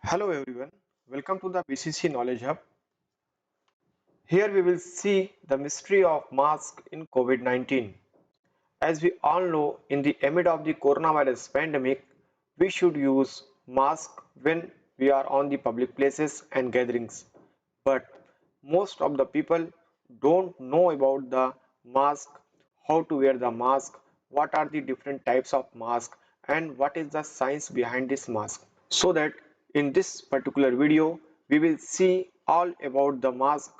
Hello everyone, welcome to the BCC Knowledge Hub. Here we will see the mystery of mask in COVID-19. As we all know, in the amid of the coronavirus pandemic, we should use mask when we are on the public places and gatherings. But most of the people don't know about the mask, how to wear the mask, what are the different types of mask, and what is the science behind this mask. So that in this particular video, we will see all about the mask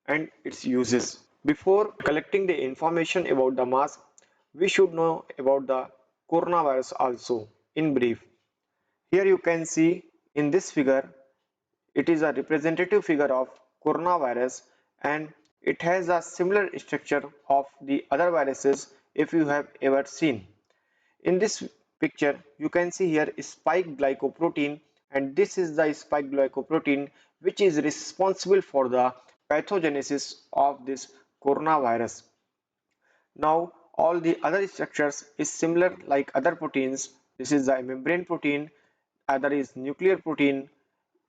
and its uses. Before collecting the information about the mask, we should know about the coronavirus also in brief. Here you can see in this figure, it is a representative figure of coronavirus and it has a similar structure of the other viruses if you have ever seen. In this picture, you can see here spike glycoprotein, and this is the spike glycoprotein which is responsible for the pathogenesis of this coronavirus. Now, all the other structures is similar like other proteins. This is the membrane protein, other is nuclear protein.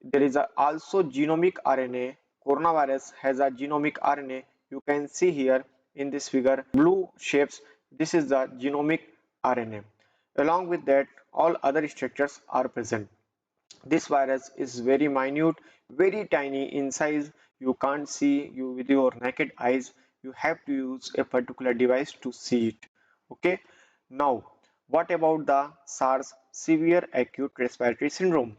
There is also genomic RNA. Coronavirus has a genomic RNA. You can see here in this figure, blue shapes. This is the genomic RNA. Along with that, all other structures are present. This virus is very minute, very tiny in size. You can't see you with your naked eyes. You have to use a particular device to see it. Okay. Now, what about the SARS severe acute respiratory syndrome?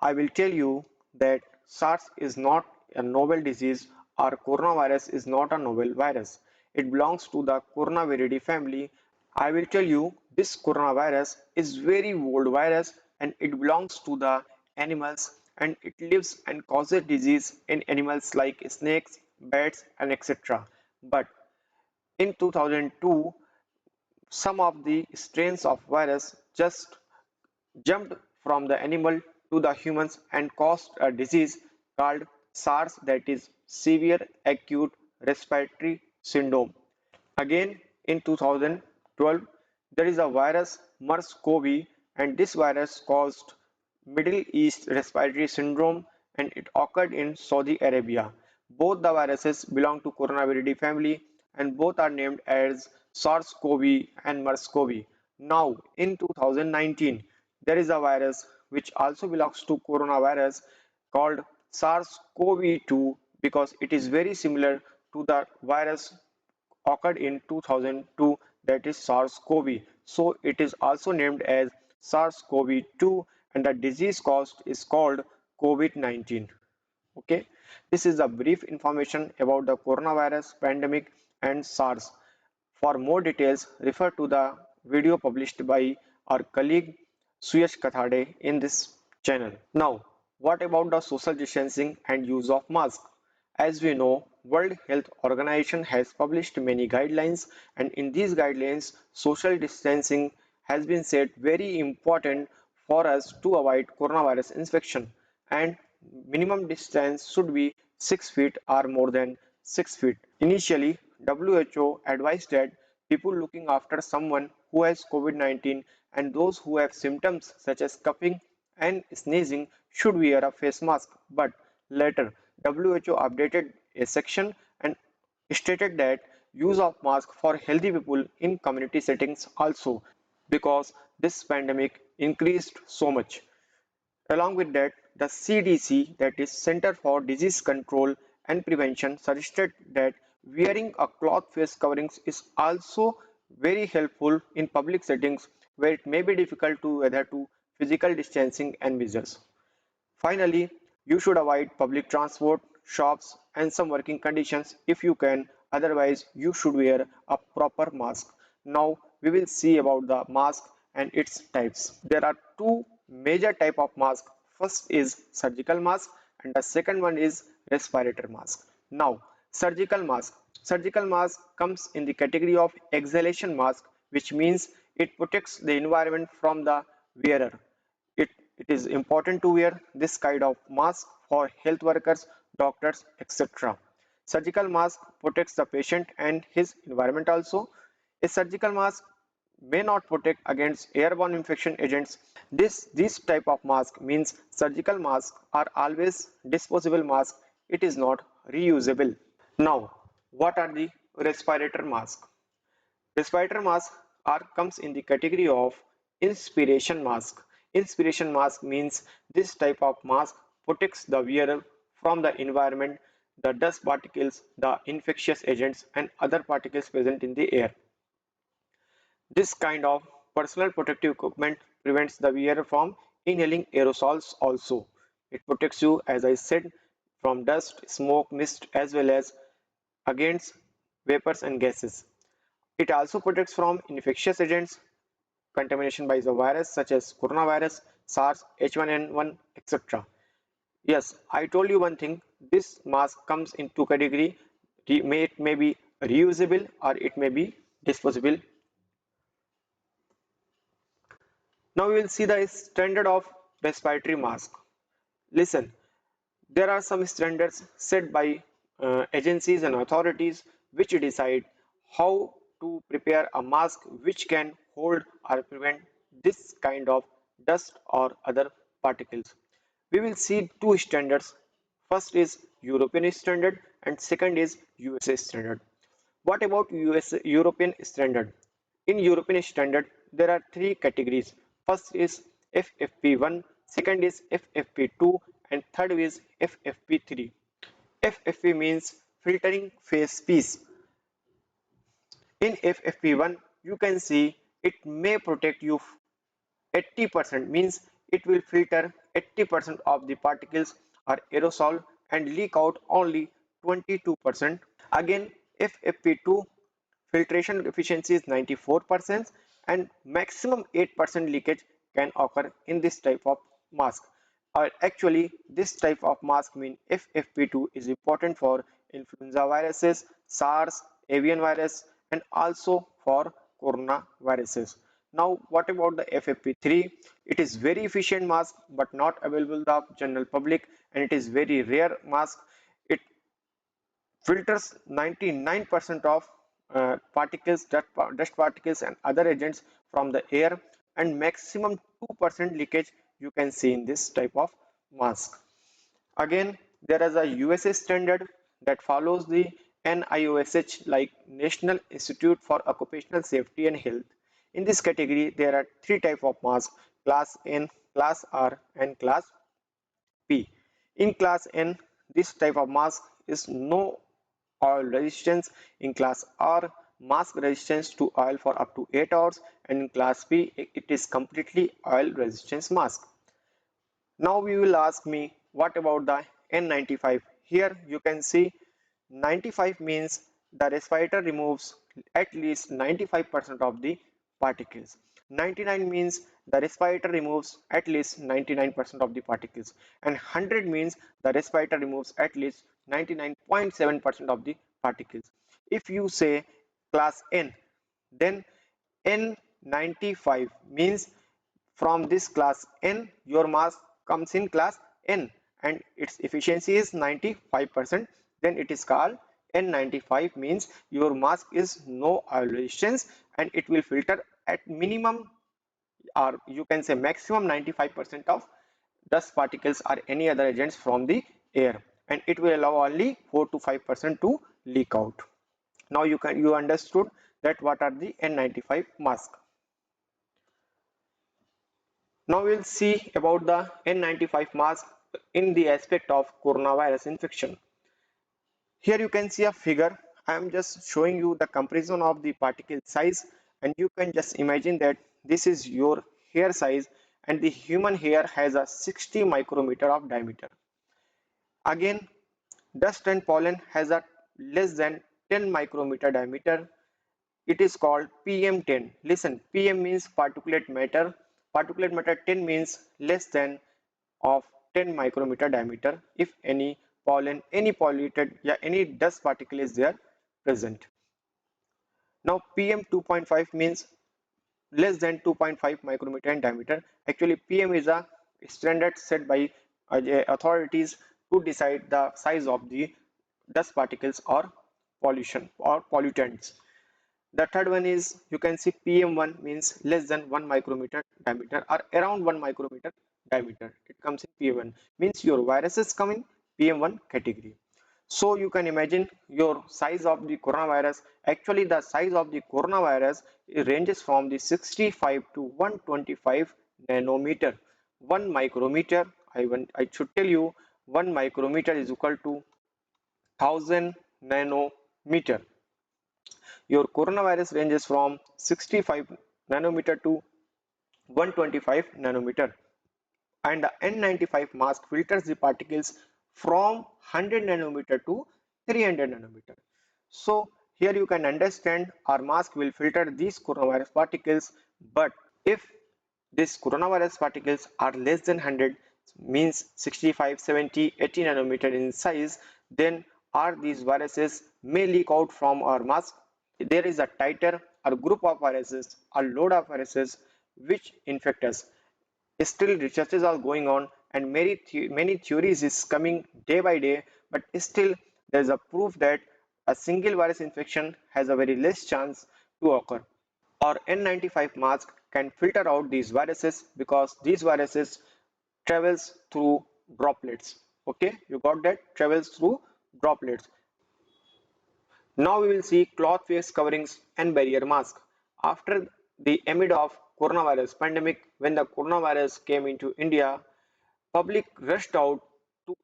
I will tell you that SARS is not a novel disease or coronavirus is not a novel virus. It belongs to the coronaviridae family. I will tell you this coronavirus is very old virus and it belongs to the animals and it lives and causes disease in animals like snakes, bats and etc. But in 2002, some of the strains of virus just jumped from the animal to the humans and caused a disease called SARS, that is severe acute respiratory syndrome. Again in 2012 there is a virus MERS-CoV and this virus caused Middle East respiratory syndrome and it occurred in Saudi Arabia. Both the viruses belong to coronaviridae family and both are named as SARS-CoV and MERS-CoV. Now in 2019 there is a virus which also belongs to coronavirus called SARS-CoV-2 because it is very similar to the virus occurred in 2002, that is SARS-CoV. So it is also named as SARS-CoV-2 and the disease caused is called COVID-19. Okay, this is a brief information about the coronavirus pandemic and SARS. For more details, refer to the video published by our colleague Suyash Kathade in this channel. Now, what about the social distancing and use of mask? As we know, World Health Organization has published many guidelines and in these guidelines, social distancing has been said very important for us to avoid coronavirus infection and minimum distance should be 6 feet or more than 6 feet. Initially, WHO advised that people looking after someone who has COVID-19 and those who have symptoms such as coughing and sneezing should wear a face mask. But later, WHO updated a section and stated that use of mask for healthy people in community settings also because this pandemic increased so much. Along with that, the CDC, that is Center for Disease Control and Prevention, suggested that wearing a cloth face coverings is also very helpful in public settings where it may be difficult to adhere to physical distancing and measures. Finally, you should avoid public transport, shops, and some working conditions if you can. Otherwise, you should wear a proper mask. Now, we will see about the mask and its types. There are two major type of mask. First is surgical mask and the second one is respirator mask. Now, surgical mask. Surgical mask comes in the category of exhalation mask, which means it protects the environment from the wearer. It is important to wear this kind of mask for health workers, doctors, etc. Surgical mask protects the patient and his environment also. A surgical mask may not protect against airborne infection agents This type of mask means surgical masks are always disposable masks. It is not reusable. Now, what are the respirator masks? Respirator mask are comes in the category of inspiration mask. Inspiration mask means this type of mask protects the wearer from the environment, the dust particles, the infectious agents, and other particles present in the air. This kind of personal protective equipment prevents the wearer from inhaling aerosols also. It protects you, as I said, from dust, smoke, mist, as well as against vapors and gases. It also protects from infectious agents, contamination by the virus such as coronavirus, SARS, H1N1, etc. Yes, I told you one thing. This mask comes in two category. It may be reusable or it may be disposable. Now we will see the standard of respiratory mask. Listen, there are some standards set by agencies and authorities which decide how to prepare a mask which can hold or prevent this kind of dust or other particles. We will see two standards. First is European standard and second is USA standard. What about European standard? In European standard, there are three categories. First is FFP1, second is FFP2, and third is FFP3. FFP means filtering phase piece. In FFP1, you can see it may protect you 80%, means it will filter 80% of the particles or aerosol and leak out only 22%. Again, FFP2 filtration efficiency is 94% and maximum 8% leakage can occur in this type of mask. Or actually, this type of mask mean FFP2 is important for influenza viruses, SARS, avian virus, and also for coronaviruses. Now, what about the FFP3? It is very efficient mask but not available to the general public, and it is very rare mask. It filters 99% of particles, dust particles and other agents from the air, and maximum 2% leakage you can see in this type of mask. Again, there is a USA standard that follows the NIOSH, like National Institute for Occupational Safety and Health. In this category, there are three types of masks: class N, class R, and class P. In class N, this type of mask is no oil resistance. In class R, mask resistance to oil for up to 8 hours, and in class P, it is completely oil resistance mask. Now we will ask me, what about the N95? Here you can see 95 means the respirator removes at least 95% of the particles. 99 means the respirator removes at least 99% of the particles, and 100 means the respirator removes at least 99.7% of the particles. If you say class N, then N95 means from this class N, your mask comes in class N and its efficiency is 95%. Then it is called N95, means your mask is no oil resistance and it will filter at minimum, or you can say maximum, 95% of dust particles or any other agents from the air, and it will allow only 4 to 5% to leak out. Now you understood that what are the N95 mask. Now we'll see about the N95 mask in the aspect of coronavirus infection. Here you can see a figure. I am just showing you the comparison of the particle size, and you can just imagine that this is your hair size and the human hair has a 60 micrometer of diameter. Again, dust and pollen has a less than 10 micrometer diameter. It is called PM10. Listen, PM means particulate matter. Particulate matter 10 means less than of 10 micrometer diameter if any pollen, any polluted, yeah, any dust particle is there present. Now PM 2.5 means less than 2.5 micrometer in diameter. Actually, PM is a standard set by authorities to decide the size of the dust particles or pollution or pollutants. The third one is you can see PM1 means less than 1 micrometer diameter or around 1 micrometer diameter. It comes in PM1 means your viruses come in PM1 category. So you can imagine your size of the coronavirus. Actually, the size of the coronavirus ranges from the 65 to 125 nanometer. 1 micrometer, I should tell you, 1 micrometer is equal to 1000 nanometer. Your coronavirus ranges from 65 nanometer to 125 nanometer, and the N95 mask filters the particles from 100 nanometer to 300 nanometer. So here you can understand our mask will filter these coronavirus particles, but if these coronavirus particles are less than 100, means 65, 70, 80 nanometer in size, then are these viruses may leak out from our mask. There is a titer or group of viruses or load of viruses which infect us. Still researches are going on and many theories is coming day by day, but still there is a proof that a single virus infection has a very less chance to occur. Our N95 mask can filter out these viruses because these viruses travels through droplets. Okay, you got that? Travels through droplets. Now we will see cloth face coverings and barrier mask. After the amid of coronavirus pandemic, when the coronavirus came into India, public rushed out to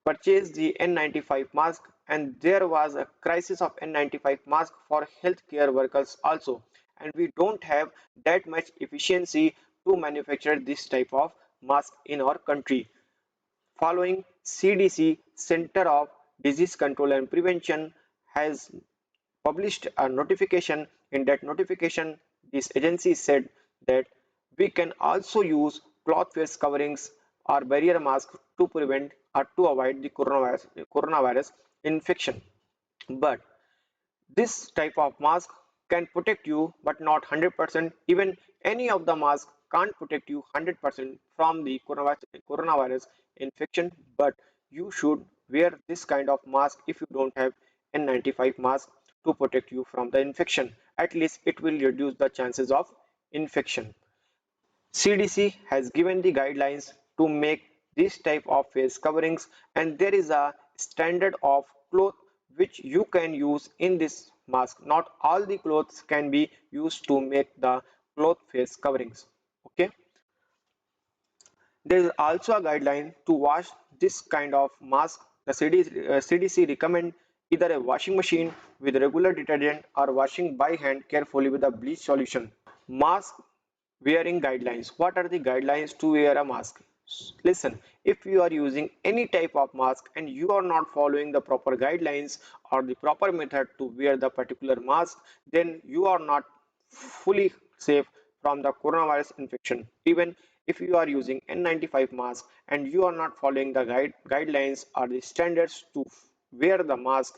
purchase the N95 mask, and there was a crisis of N95 mask for healthcare workers also, and we don't have that much efficiency to manufacture this type of mask in our country. Following, CDC, Center of Disease Control and Prevention, has published a notification. In that notification, this agency said that we can also use cloth face coverings or barrier masks to prevent or to avoid the coronavirus infection. But this type of mask can protect you, but not 100%. Even any of the mask can't protect you 100% from the coronavirus infection. But you should wear this kind of mask if you don't have N95 mask to protect you from the infection. At least it will reduce the chances of infection. CDC has given the guidelines to make this type of face coverings, and there is a standard of cloth which you can use in this mask. Not all the clothes can be used to make the cloth face coverings. Okay. There is also a guideline to wash this kind of mask. The CDC recommend either a washing machine with regular detergent or washing by hand carefully with a bleach solution. Mask wearing guidelines. What are the guidelines to wear a mask? Listen, if you are using any type of mask and you are not following the proper guidelines or the proper method to wear the particular mask, then you are not fully safe from the coronavirus infection. Even if you are using N95 mask and you are not following the guidelines or the standards to wear the mask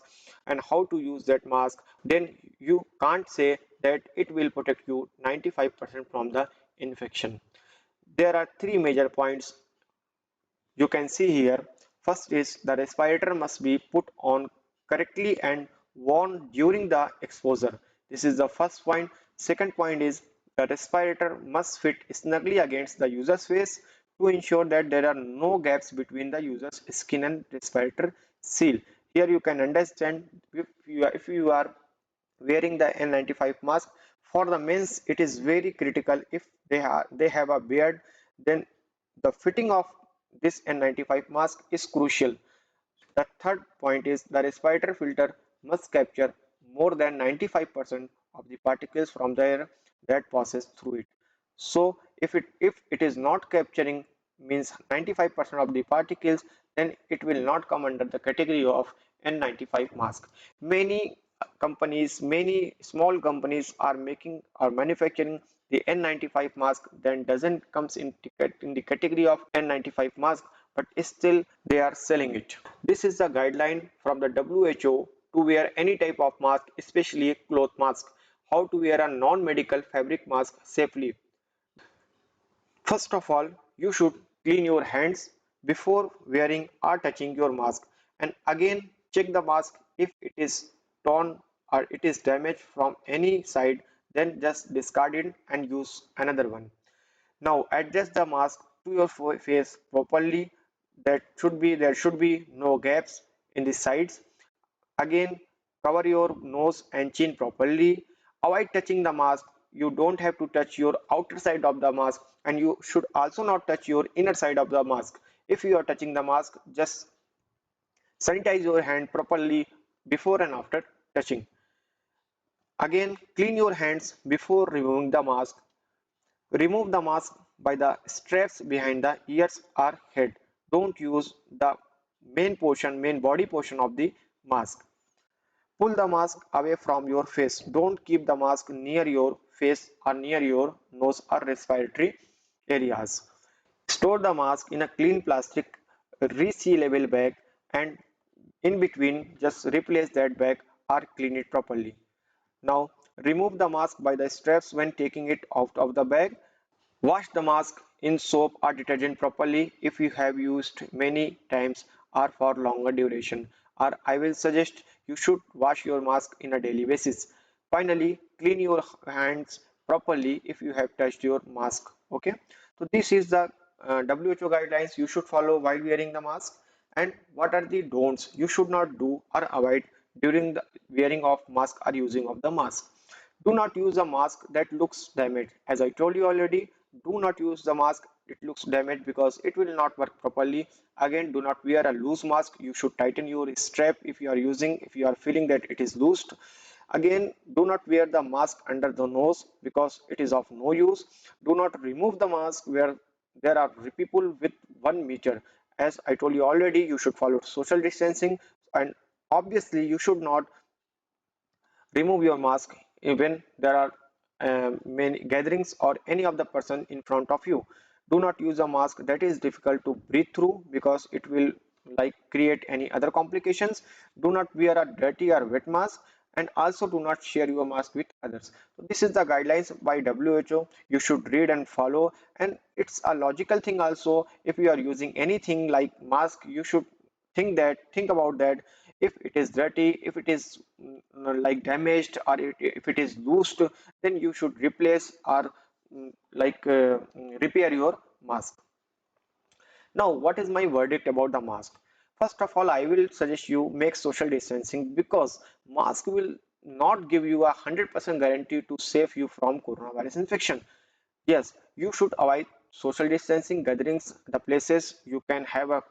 and how to use that mask, then you can't say that it will protect you 95% from the infection. There are three major points you can see here. First is the respirator must be put on correctly and worn during the exposure. This is the first point. Second point is the respirator must fit snugly against the user's face to ensure that there are no gaps between the user's skin and respirator seal. Here you can understand if you are wearing the N95 mask. For the men's, it is very critical. If they have a beard, then the fitting of this N95 mask is crucial. The third point is the respirator filter must capture more than 95% of the particles from the air that passes through it. So if it is not capturing means 95% of the particles, then it will not come under the category of N95 mask. Many companies, many small companies are making or manufacturing the N95 mask, then doesn't comes in the category of N95 mask, but still they are selling it. This is the guideline from the WHO to wear any type of mask, especially a cloth mask. How to wear a non-medical fabric mask safely. First of all, you should clean your hands before wearing or touching your mask, and again check the mask if it is torn or it is damaged from any side, then just discard it and use another one. Now adjust the mask to your face properly. There should be no gaps in the sides. Again, cover your nose and chin properly. Avoid touching the mask. You don't have to touch your outer side of the mask, and you should also not touch your inner side of the mask. If you are touching the mask, just sanitize your hand properly before and after touching. Again, clean your hands before removing the mask. Remove the mask by the straps behind the ears or head. Don't use the main body portion of the mask. Pull the mask away from your face. Don't keep the mask near your face or near your nose or respiratory areas. Store the mask in a clean plastic resealable bag, and in between just replace that bag or clean it properly. Now remove the mask by the straps when taking it out of the bag. Wash the mask in soap or detergent properly if you have used many times or for longer duration. Or I will suggest you should wash your mask in a daily basis. Finally, clean your hands properly if you have touched your mask. Okay, so this is the WHO guidelines you should follow while wearing the mask. And what are the don'ts you should not do or avoid during the wearing of mask or using of the mask. Do not use a mask that looks damaged. As I told you already, do not use the mask it looks damaged because it will not work properly. Again, do not wear a loose mask. You should tighten your strap if you are feeling that it is loosed. Again, do not wear the mask under the nose because it is of no use. Do not remove the mask where there are people with 1 meter. As I told you already, you should follow social distancing, and obviously you should not remove your mask when there are many gatherings or any of the person in front of you. Do not use a mask that is difficult to breathe through because it will like create any other complications. Do not wear a dirty or wet mask, and also do not share your mask with others. So this is the guidelines by WHO. You should read and follow, and it's a logical thing also. If you are using anything like mask, you should think about that. If it is dirty, if it is like damaged, or if it is loosed, then you should replace or repair your mask. Now, what is my verdict about the mask? First of all, I will suggest you make social distancing because mask will not give you 100% guarantee to save you from coronavirus infection. Yes, you should avoid social distancing gatherings, the places you can have a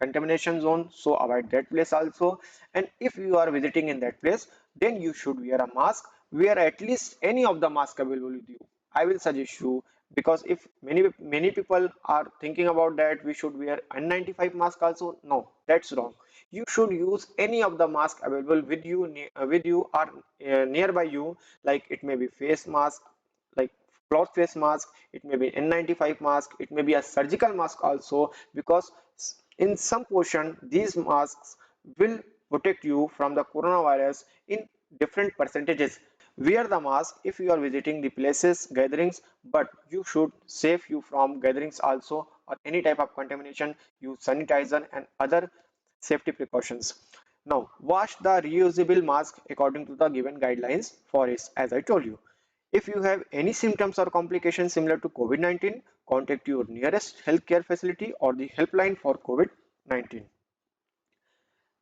contamination zone, so avoid that place also. And if you are visiting in that place, then you should wear a mask. Wear at least any of the mask available with you. I will suggest you, because if many people are thinking about that we should wear N95 mask also. No, that's wrong. You should use any of the mask available with you, or nearby you. Like it may be face mask, like cloth face mask, it may be N95 mask, it may be a surgical mask also, because in some portion these masks will protect you from the coronavirus in different percentages. Wear the mask if you are visiting the places, gatherings, but you should save you from gatherings also, or any type of contamination. Use sanitizer and other safety precautions. Now, wash the reusable mask according to the given guidelines for it, as I told you. If you have any symptoms or complications similar to COVID-19, contact your nearest healthcare facility or the helpline for COVID-19.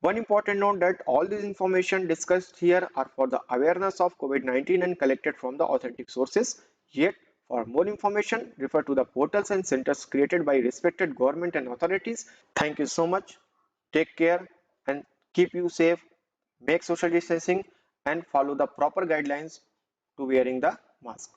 One important note that all this information discussed here are for the awareness of COVID-19 and collected from the authentic sources. Yet, for more information, refer to the portals and centers created by respected government and authorities. Thank you so much. Take care and keep you safe. Make social distancing and follow the proper guidelines to wearing the mask.